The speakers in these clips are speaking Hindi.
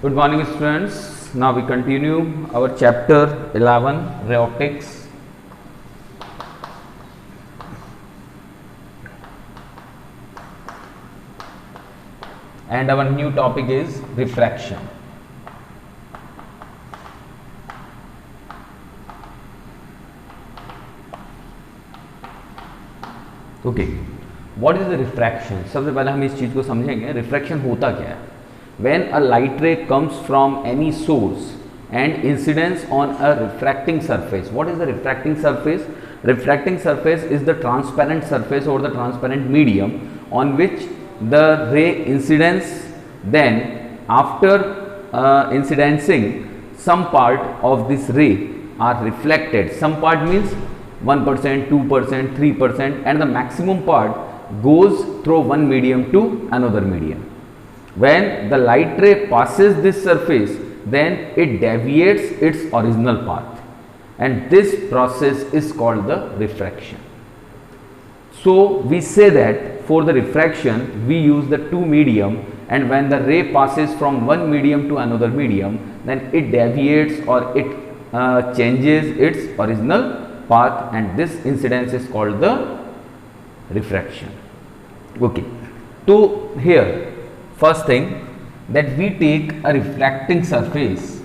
Good morning, students. Now we continue our chapter 11, ray optics. And our new topic is refraction. Okay, what is the refraction? सबसे पहले हम इस चीज को समझेंगे. Refraction होता क्या है? When a light ray comes from any source and incidents on a refracting surface. What is the refracting surface? Refracting surface is the transparent surface or the transparent medium on which the ray incidents. Then after incidencing, some part of this ray are reflected. Some part means 1%, 2%, 3%, and the maximum part goes through one medium to another medium. When the light ray passes this surface, then it deviates its original path, and this process is called the refraction. So we say that for the refraction we use the two medium, and when the ray passes from one medium to another medium, then it deviates or it changes its original path, and this incidence is called the refraction. Okay, so here first thing, that we take a refracting surface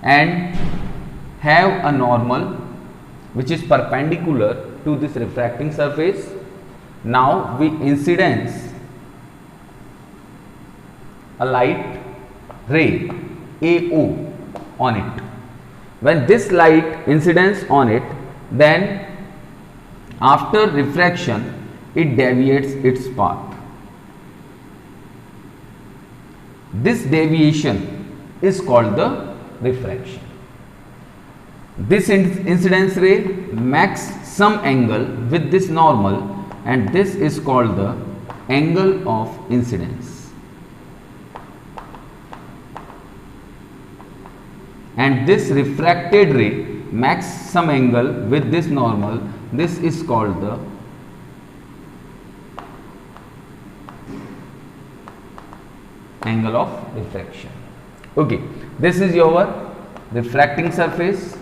and have a normal which is perpendicular to this refracting surface. Now we incidence a light ray AO on it. When this light incidence on it, then after refraction it deviates its path. This deviation is called the refraction. This incidence ray makes some angle with this normal, and this is called the angle of incidence. And this refracted ray makes some angle with this normal. This is called the angle of refraction. Okay, this is your refracting surface.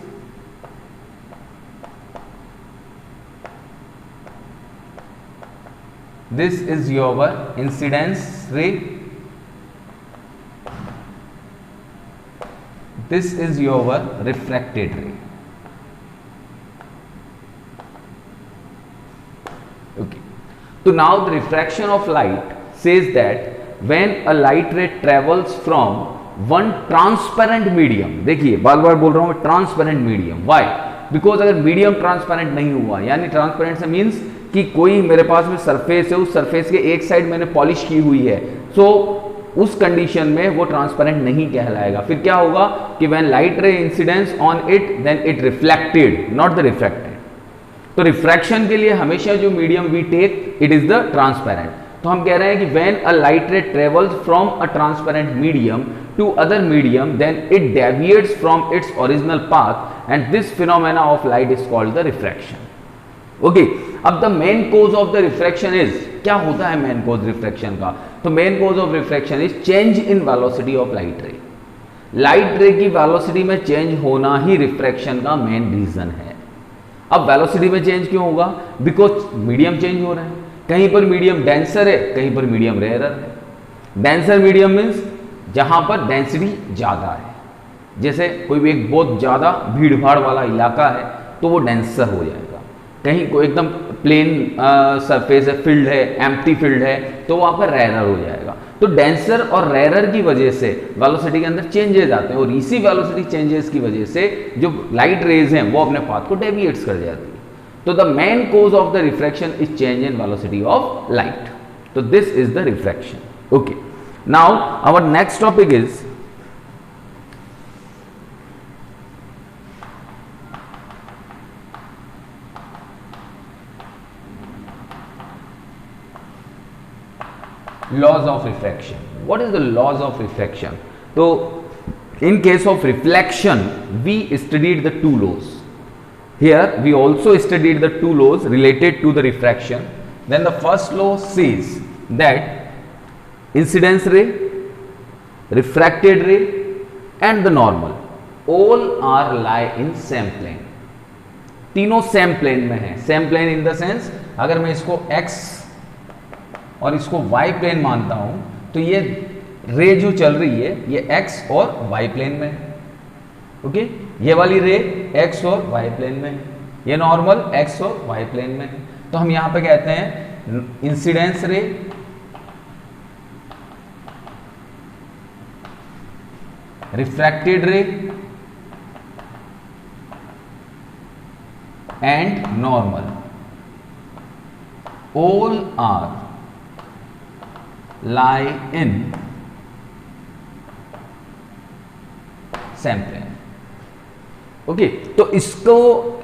This is your incidence ray. This is your refracted ray. Okay. So now the refraction of light says that when a light ray travels from one transparent medium, देखिए बार बार बोल रहा हूँ transparent medium. Why? Because अगर medium transparent नहीं हुआ, यानी transparent से means कि कोई मेरे पास में surface है, उस surface के एक side मैंने polish की हुई है, so उस कंडीशन में वो ट्रांसपेरेंट नहीं कहलाएगा. फिर क्या होगा कि when light ray incidence on it, then it reflected, not the refracted. तो रिफ्रैक्शन के लिए हमेशा जो medium we take, it is the transparent. तो हम कह रहे हैं कि when a light ray travels from a transparent medium to other medium, then it deviates from its original path, and this phenomena of light is called the refraction. Okay, अब the main cause of the refraction is, क्या होता है मेन कोज रिफ्रैक्शन का? तो main cause of refraction is change in velocity of light ray. Light ray की वेलोसिटी में चेंज होना ही रिफ्रैक्शन का मेन रीजन है. अब वेलोसिटी में चेंज क्यों होगा? बिकॉज मीडियम चेंज हो रहा है. कहीं पर मीडियम डेंसर है, कहीं पर मीडियम रेयरर है. डेंसर मीडियम मीन्स जहां पर डेंसिटी ज्यादा है. जैसे कोई भी एक बहुत ज्यादा भीड़ भाड़ वाला इलाका है तो वो डेंसर हो जाएगा. कहीं कोई एकदम प्लेन सरफेस है, फील्ड है, एम्प्टी फील्ड है, तो वहाँ पर रेयरर हो जाएगा. तो डेंसर और रेयरर की वजह से वेलोसिटी के अंदर चेंजेस आते हैं, और इसी वेलोसिटी चेंजेस की वजह से जो लाइट रेज हैं वो अपने पाथ को डेविएट्स कर जाती है. तो the main cause of the refraction is change in velocity of light. तो this is the refraction. Okay, now our next topic is laws of refraction. What is the laws of refraction? So in case of reflection we studied the two laws. Here we also studied the two laws related to the refraction. then the first law says that incidence ray, refracted ray and the normal all are lie in same plane. तीनों सेम प्लेन में है. Same plane in the sense अगर मैं इसको x और इसको y प्लेन मानता हूं तो ये रे जो चल रही है ये x और y प्लेन में है. ओके, ये वाली रे x और y प्लेन में है, ये नॉर्मल x और y प्लेन में है. तो हम यहां पे कहते हैं इंसिडेंस रे, रिफ्रैक्टेड रे and normal all are lie in same plane. Okay, तो इसको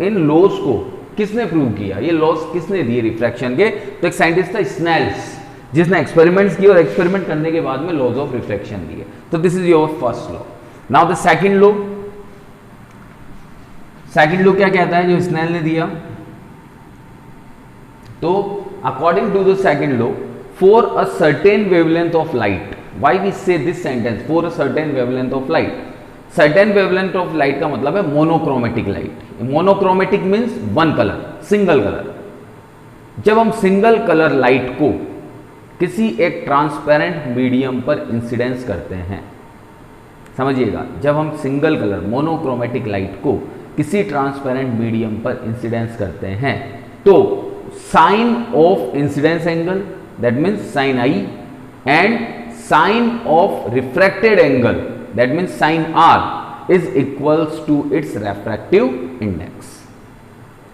इन लॉज को किसने प्रूव किया? ये लॉज किसने दिए रिफ्रैक्शन के? तो एक साइंटिस्ट था स्नेल्स, जिसने एक्सपेरिमेंट्स किए और एक्सपेरिमेंट करने के बाद में लॉज ऑफ रिफ्रैक्शन दिए. तो this is your first law. Now the second law. Second law क्या कहता है जो स्नेल ने दिया? तो according to the second law, for a certain wavelength of light, why we say this sentence for a certain wavelength of light? Certain wavelength of light का मतलब है monochromatic light. Monochromatic means one colour, single colour. जब हम सिंगल कलर लाइट को किसी एक ट्रांसपेरेंट मीडियम पर इंसिडेंस करते हैं, समझिएगा, जब हम सिंगल कलर मोनोक्रोमेटिक लाइट को किसी ट्रांसपेरेंट मीडियम पर इंसिडेंस करते हैं तो sine of incidence angle, that means sine I, and sine of refracted angle, that means sine R, is equals to its refractive index.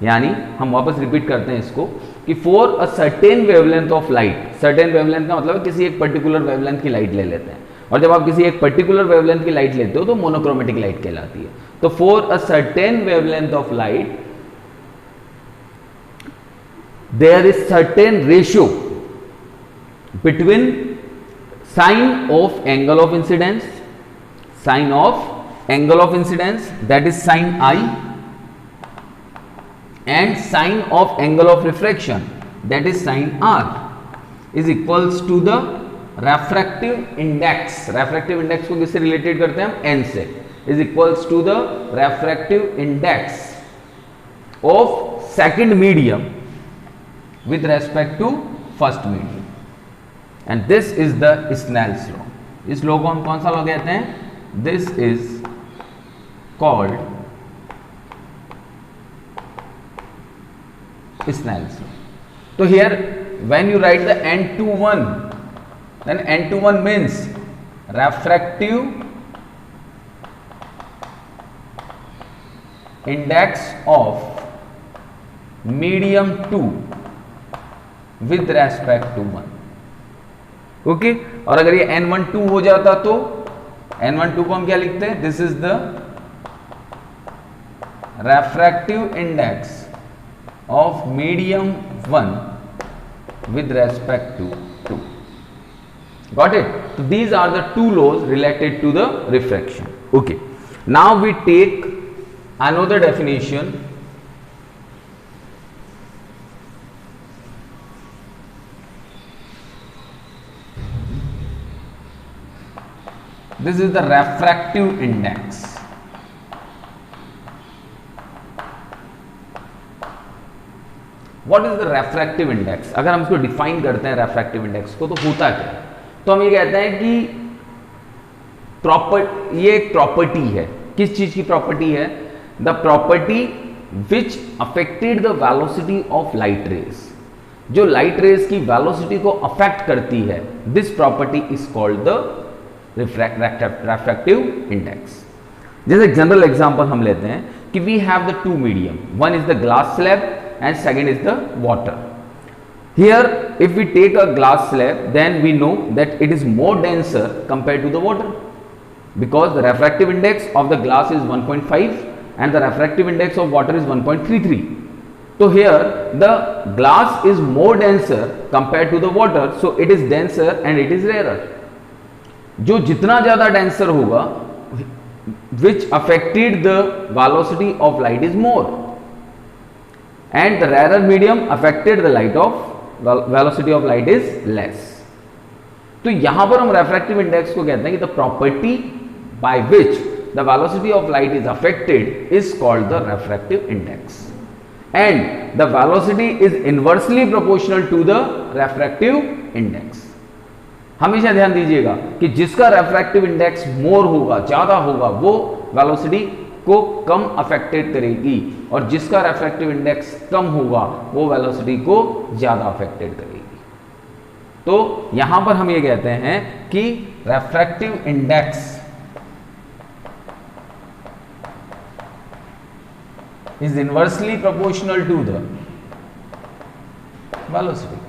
यानी हम वापस रिपीट करते हैं इसको कि for a certain wavelength of light, certain wavelength का मतलब है किसी एक पर्टिकुलर वेवलेंथ की लाइट ले लेते हैं, और जब आप किसी एक पर्टिकुलर वेवलेंथ की लाइट लेते हो तो मोनोक्रोमेटिक लाइट कहलाती है. तो for a certain wavelength of light there is certain ratio between sine of angle of incidence, sine of angle of incidence that is sine I, and sine of angle of refraction that is sine r is equals to the refractive index. refractive index को किससे रिलेटेड करते हैं हम? n से. is equals to the refractive index of second medium with respect to first medium, and this is the Snell's law. इस law को हम कौन सा law कहते हैं? This is called Snell's law. So here when you write the N21, then N21 means refractive index of medium 2 with respect to 1. Okay, और अगर ये N12 हो जाता तो N12 को हम क्या लिखते हैं? This is the refractive index of medium 1 with respect to 2. Got it? So these are the two laws related to the refraction. Okay, now we take another definition. This is the refractive index. What is the refractive index? अगर हम इसको डिफाइन करते हैं refractive index को तो होता क्या है? तो हम ये कहते हैं कि ये एक प्रॉपर्टी है. किस चीज की प्रॉपर्टी है? The property which affected the velocity of light rays. जो लाइट रेज की वेलोसिटी को अफेक्ट करती है, this property is called the refractive index. जैसे जनरल एग्जांपल हम लेते हैं कि we have the two medium, one is the glass slab and second is the water. Here if we take a glass slab, then we know that it is more denser compared to the water, because the refractive index of the glass is 1.5 and the refractive index of water is 1.33. So here the glass is more denser compared to the water, so it is denser and it is rarer. जो जितना ज़्यादा denser होगा, which affected the velocity of light is more, and the rarer medium affected the light of velocity of light is less. तो यहां पर हम रेफ्रैक्टिव इंडेक्स को कहते हैं कि the property by which the velocity of light is affected is called the refractive index and the velocity is inversely proportional to the refractive index. हमेशा ध्यान दीजिएगा कि जिसका रेफ्रैक्टिव इंडेक्स मोर होगा, ज्यादा होगा, वो वेलोसिटी को कम अफेक्टेड करेगी और जिसका रेफ्रैक्टिव इंडेक्स कम होगा वो वेलोसिटी को ज्यादा अफेक्टेड करेगी। तो यहां पर हम ये कहते हैं कि refractive index is inversely proportional to the velocity.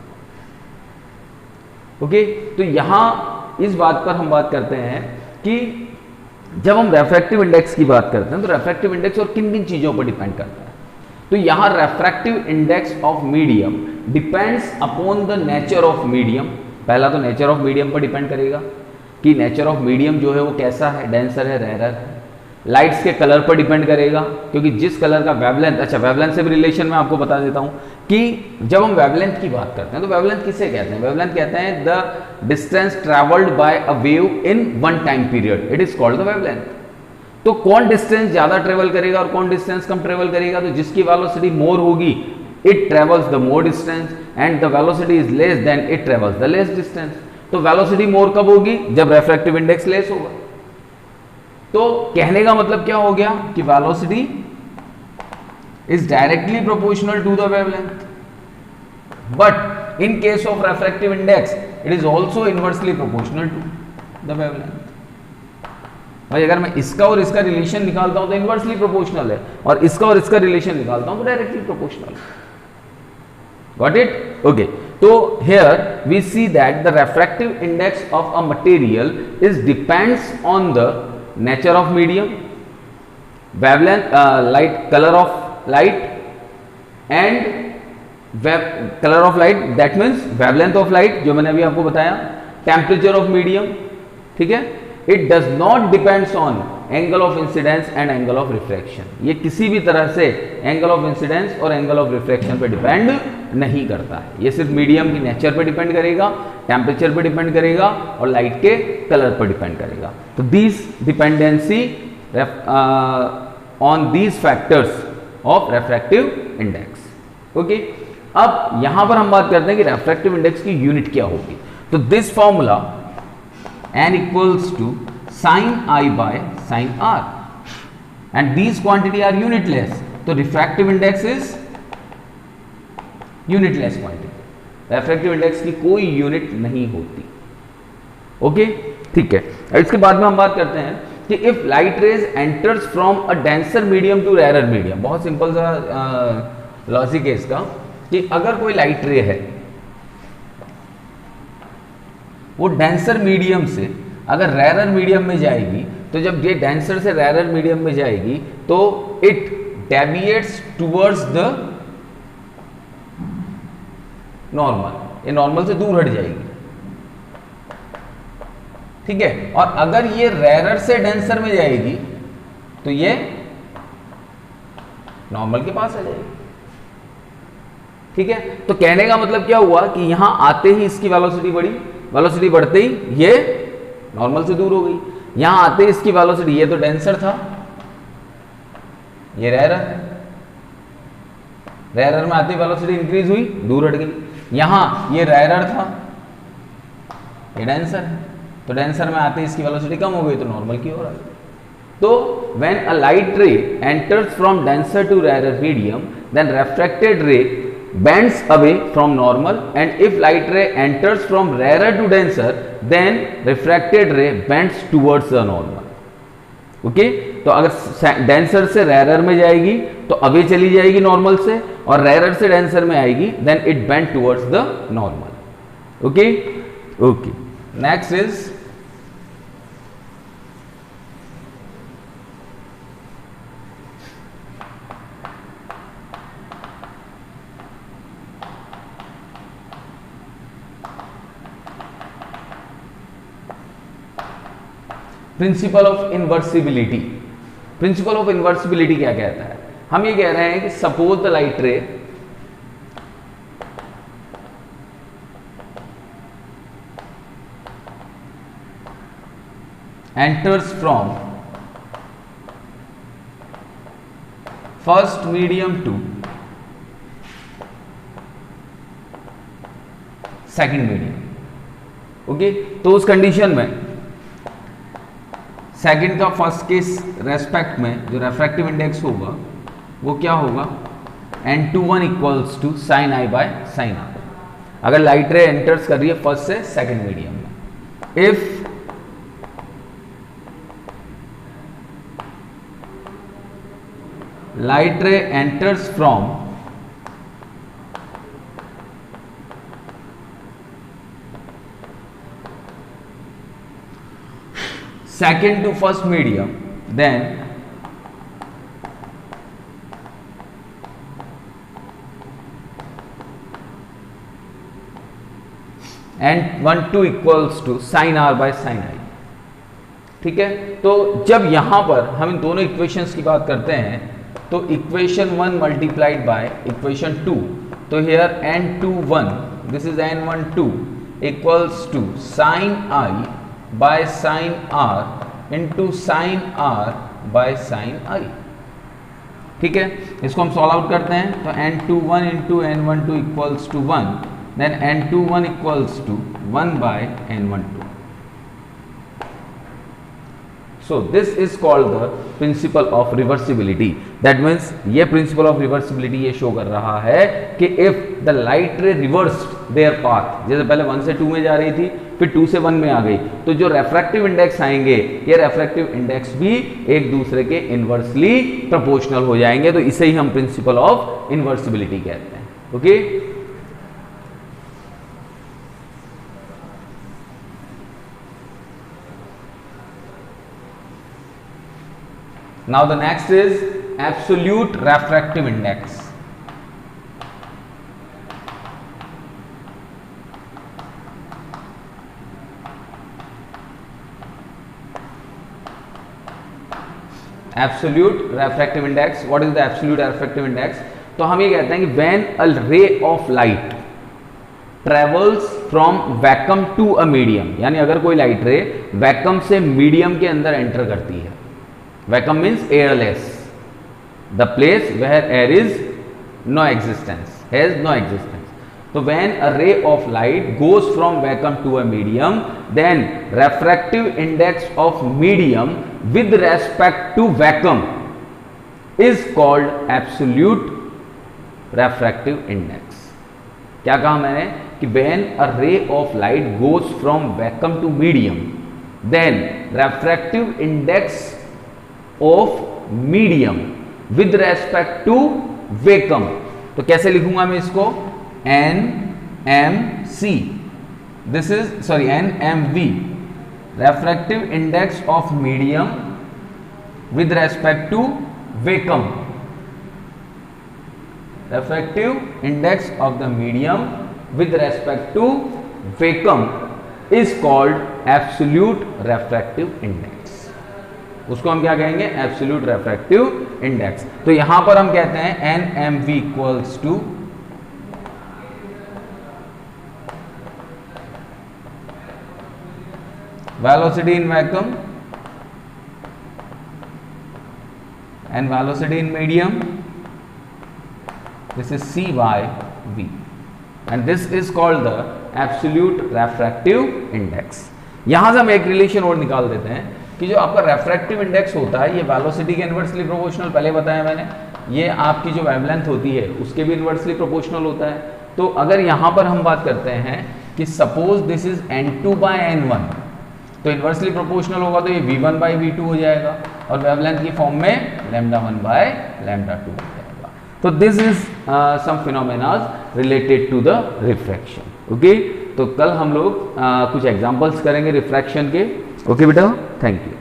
Okay, तो यहां इस बात पर हम बात करते हैं कि जब हम रेफ्रैक्टिव इंडेक्स की बात करते हैं तो रेफ्रैक्टिव इंडेक्स और किन किन चीजों पर डिपेंड करता है। तो यहां refractive index of medium depends upon the nature of medium. पहला तो नेचर ऑफ मीडियम पर डिपेंड करेगा कि नेचर ऑफ मीडियम जो है वो कैसा है, डेंसर है, रेयर है। लाइट्स के कलर पर डिपेंड करेगा क्योंकि जिस कलर का वेवलेंथ, अच्छा वेवलेंथ से भी रिलेशन में आपको बता देता हूं कि जब हम वेवलेंथ की बात करते हैं तो वेवलेंथ किसे कहते हैं? वेवलेंथ कहते हैं the distance travelled bye a wave in one time period, it is called the wavelength. तो कौन डिस्टेंस ज्यादा ट्रेवल करेगा और कौन डिस्टेंस कम ट्रेवल करेगा? तो जिसकी वेलोसिटी मोर होगी it travels the more distance and the velocity is less than it travels the less distance. तो वेलोसिटी मोर कब होगी? जब रेफ्रैक्टिव इंडेक्स लेस होगा। तो कहने का मतलब क्या हो गया कि velocity is directly proportional to the wavelength, but in case of refractive index it is also inversely proportional to the wavelength. भाई अगर मैं इसका और इसका रिलेशन निकालता हूं तो इनवर्सली प्रोपोर्शनल है और इसका और इसका रिलेशन निकालता हूं तो directly proportional. Got it? Okay, तो here we see that the refractive index of a material is depends on the nature of medium, wavelength, light, color of light and color of light, that means wavelength of light जो मैंने अभी आपको बताया, temperature of medium, ठीक है। It does not depends on angle of incidence and angle of refraction. ये किसी भी तरह से एंगल ऑफ इंसिडेंस और एंगल ऑफ रिफ्रैक्शन पे डिपेंड नहीं करता है। ये सिर्फ मीडियम की नेचर पे डिपेंड करेगा, टेम्परेचर पे डिपेंड करेगा और लाइट के कलर पर डिपेंड करेगा। तो this dependency on these factors of refractive index. Okay, अब यहां पर हम बात करते हैं कि रेफ्रैक्टिव इंडेक्स की यूनिट क्या होगी। तो this formula n equals to sin I by sin R and these quantity are unitless, तो refractive index is unitless quantity, refractive index की कोई यूनिट नहीं होती। ओके, ठीक है। इसके बाद में हम बात करते हैं कि if light rays enters from a denser medium to rarer medium, बहुत सिंपल सा लॉजिक है इसका कि अगर कोई लाइट रे है वो डेंसर मीडियम से अगर रेरर मीडियम में जाएगी, तो जब ये डेंसर से रेरर मीडियम में जाएगी तो it deviates towards the normal, ये नॉर्मल से दूर हट जाएगी, ठीक है। और अगर ये रेरर से डेंसर में जाएगी तो ये नॉर्मल के पास आ जाएगी, ठीक है। तो कहने का मतलब क्या हुआ कि यहां आते ही इसकी वेलोसिटी बढ़ी, वेलोसिटी बढ़ते ही ये नॉर्मल से दूर हो गई। यहां आते ही इसकी वेलोसिटी, ये तो डेंसर था, ये रेरर है, रेरर में आते ही वेलोसिटी इंक्रीज हुई, दूर हट गई। यहां ये रेरर था, ये डेंसर है, तो डेंसर में आते ही इसकी वेलोसिटी कम हो गई तो नॉर्मल की ओर आ गई। तो when a light ray enters from denser to rarer medium, then refracted ray bends away from normal, and if light ray enters from rarer to denser, then refracted ray bends towards the normal. Okay, तो अगर डेंसर से रेरर में जाएगी तो अवे चली जाएगी नॉर्मल से, और रेरर से डेंसर में आएगी then it bend towards the normal. Okay, okay, next is principle of inversibility. Principle of inversibility क्या कहता है? हम ये कह रहे हैं कि suppose the light ray enters from first medium to second medium. Okay, तो उस कंडीशन में सेकेंड का फर्स्ट के रेस्पेक्ट में जो रेफ्रैक्टिव इंडेक्स होगा वो क्या होगा, n21 equals to sine I by sine R. अगर लाइट रे एंटर्स कर रही है फर्स्ट से सेकेंड मीडियम में, if light ray enters from second to first medium, then n12 equals to sine R by sine I. ठीक है, तो जब यहां पर हम इन दोनों इक्वेशंस की बात करते हैं तो इक्वेशन 1 मल्टीप्लाइड बाय इक्वेशन 2, तो here n21 this is n12 equals to sine I by sine R into sine R by sine I. ठीक है, इसको हम सॉल्व आउट करते हैं तो n21 into n12 equals to 1, then n21 equals to 1 by n12। So this is called the principle of reversibility. That means ये principle of reversibility ये शो कर रहा है कि if the light ray reversed their path, जैसे पहले 1 से 2 में जा रही थी फिर 2 से 1 में आ गई, तो जो refractive index आएंगे ये refractive index भी एक दूसरे के inversely proportional हो जाएंगे। तो इसे ही हम principle of inversibility कहते हैं। Okay, now the next is absolute refractive index। absolute refractive index, what is the absolute refractive index? तो हम ये कहते हैं कि when a ray of light travels from vacuum to a medium, यानी अगर कोई लाइट रे वैक्यूम से मीडियम के अंदर एंटर करती है, vacuum means airless, the place where air is no existence, has no existence. So when a ray of light goes from vacuum to a medium, then refractive index of medium with respect to vacuum is called absolute refractive index। क्या कहा मैंने कि when a ray of light goes from vacuum to medium, then refractive index of medium with respect to vacuum, तो कैसे लिखूंगा मैं इसको, NMC, this is sorry NMV, refractive index of medium with respect to vacuum, refractive index of the medium with respect to vacuum is called absolute refractive index। उसको हम क्या कहेंगे, एब्सोल्यूट रेफ्रैक्टिव इंडेक्स। तो यहां पर हम कहते हैं NMV equals to velocity in vacuum and velocity in medium, this is C by V and this is called the absolute refractive index. यहां से हम एक रिलेशन और निकाल देते हैं कि जो आपका रेफ्रैक्टिव इंडेक्स होता है ये वेलोसिटी के इनवर्सली प्रोपोर्शनल, पहले बताया मैंने, ये आपकी जो वेवलेंथ होती है उसके भी इनवर्सली प्रोपोर्शनल होता है। तो अगर यहाँ पर हम बात करते हैं कि suppose this is n2 by n1, तो इनवर्सली प्रोपोर्शनल होगा तो ये v1 by v2 हो जाएगा और वेवलेंथ की फॉर्म में λ1 by λ2 हो जाएगा। तो this is some phenomenas related to the refraction. Okay, तो कल हम लोग कुछ एग्जांपल्स करेंगे रिफ्रैक्शन के। ओके बेटा, थैंक यू।